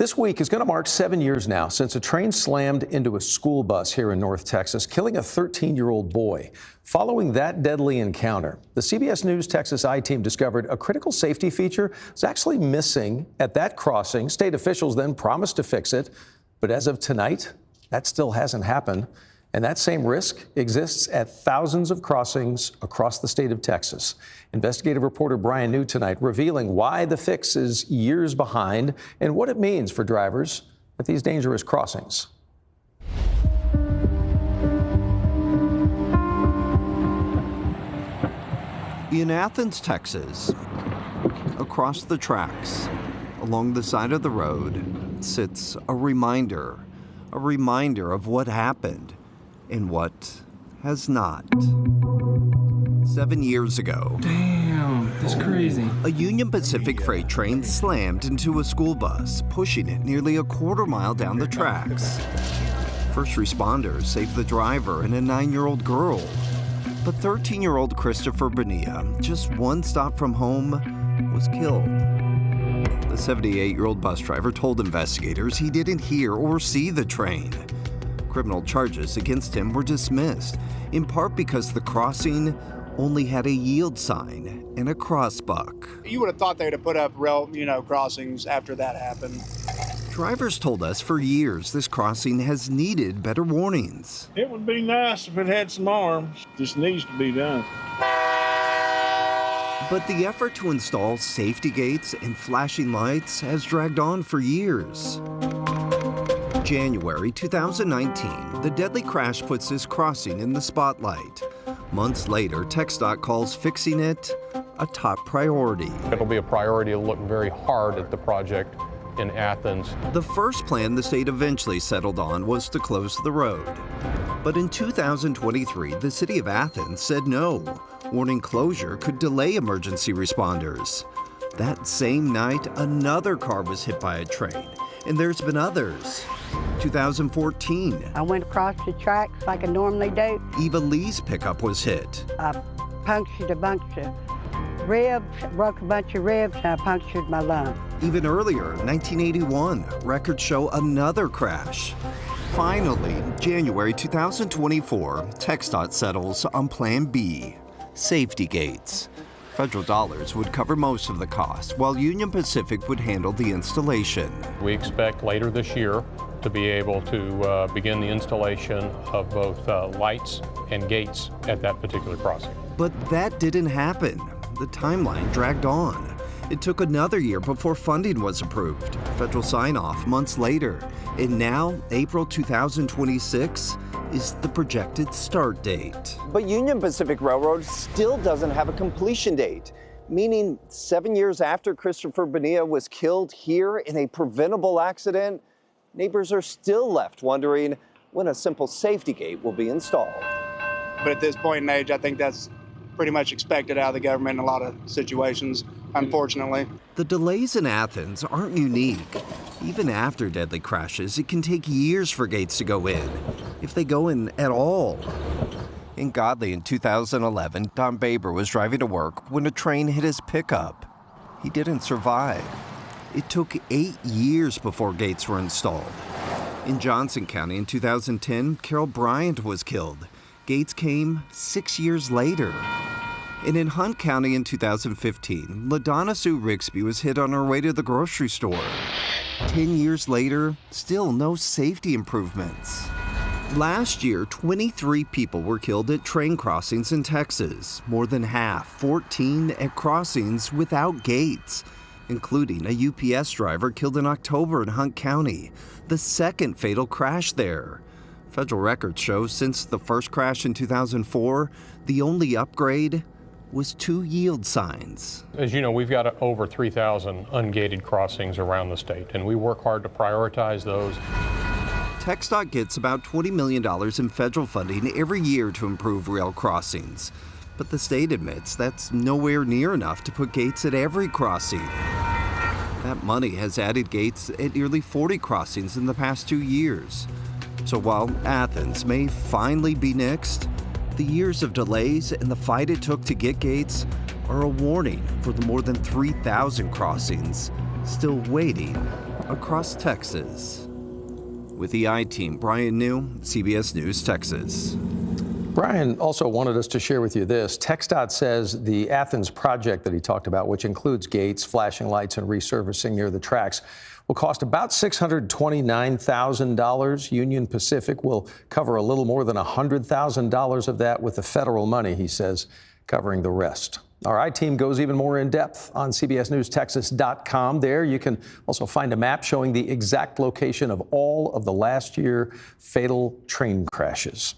This week is going to mark 7 years now since a train slammed into a school bus here in North Texas, killing a 13-year-old boy. Following that deadly encounter, the CBS News Texas I-team discovered a critical safety feature was actually missing at that crossing. State officials then promised to fix it, but as of tonight, that still hasn't happened. And that same risk exists at thousands of crossings across the state of Texas. Investigative reporter Brian New tonight revealing why the fix is years behind and what it means for drivers at these dangerous crossings. In Athens, Texas, across the tracks, along the side of the road, sits a reminder of what happened and what has not. 7 years ago. Damn, that's crazy. A Union Pacific freight train slammed into a school bus, pushing it nearly a quarter-mile down the tracks. First responders saved the driver and a 9-year-old girl. But 13-year-old Christopher Bonilla, just one stop from home, was killed. The 78-year-old bus driver told investigators he didn't hear or see the train. Criminal charges against him were dismissed, in part because the crossing only had a yield sign and a crossbuck. You would have thought they'd have put up rail, crossings after that happened. Drivers told us for years this crossing has needed better warnings. It would be nice if it had some arms. Just needs to be done. But the effort to install safety gates and flashing lights has dragged on for years. January 2019, the deadly crash puts this crossing in the spotlight. Months later, TxDOT calls fixing it a top priority. It'll be a priority to look very hard at the project in Athens. The first plan the state eventually settled on was to close the road. But in 2023, the city of Athens said no, warning closure could delay emergency responders. That same night, another car was hit by a train, and there's been others. 2014. I went across the tracks like I normally do. Eva Lee's pickup was hit. I punctured a bunch of ribs, broke a bunch of ribs, and I punctured my lung. Even earlier, 1981, records show another crash. Finally, January 2024, TxDOT settles on Plan B, safety gates. Federal dollars would cover most of the cost, while Union Pacific would handle the installation. We expect later this year to be able to begin the installation of both lights and gates at that particular crossing. But that didn't happen. The timeline dragged on. It took another year before funding was approved. Federal sign-off months later. And now, April 2026 is the projected start date. But Union Pacific Railroad still doesn't have a completion date, meaning 7 years after Christopher Bonilla was killed here in a preventable accident, neighbors are still left wondering when a simple safety gate will be installed. But at this point in age, I think that's pretty much expected out of the government in a lot of situations, unfortunately. The delays in Athens aren't unique. Even after deadly crashes, it can take years for gates to go in, if they go in at all. In Godley in 2011, Don Baber was driving to work when a train hit his pickup. He didn't survive. It took 8 years before gates were installed. In Johnson County in 2010, Carol Bryant was killed. Gates came 6 years later. And in Hunt County in 2015, LaDonna Sue Rixby was hit on her way to the grocery store. 10 years later, still no safety improvements. Last year, 23 people were killed at train crossings in Texas. More than half, 14 at crossings without gates, including a UPS driver killed in October in Hunt County, the second fatal crash there. Federal records show since the first crash in 2004, the only upgrade was 2 yield signs. As you know, we've got over 3,000 ungated crossings around the state, and we work hard to prioritize those. TxDOT gets about $20 million in federal funding every year to improve rail crossings. But the state admits that's nowhere near enough to put gates at every crossing. That money has added gates at nearly 40 crossings in the past 2 years. So while Athens may finally be next, the years of delays and the fight it took to get gates are a warning for the more than 3,000 crossings still waiting across Texas. With the I-Team, Brian New, CBS News, Texas. Brian also wanted us to share with you this. TxDOT says the Athens project that he talked about, which includes gates, flashing lights, and resurfacing near the tracks, will cost about $629,000. Union Pacific will cover a little more than $100,000 of that with the federal money, he says, covering the rest. Our I-Team goes even more in depth on CBSNewsTexas.com. There you can also find a map showing the exact location of all of the last year fatal train crashes.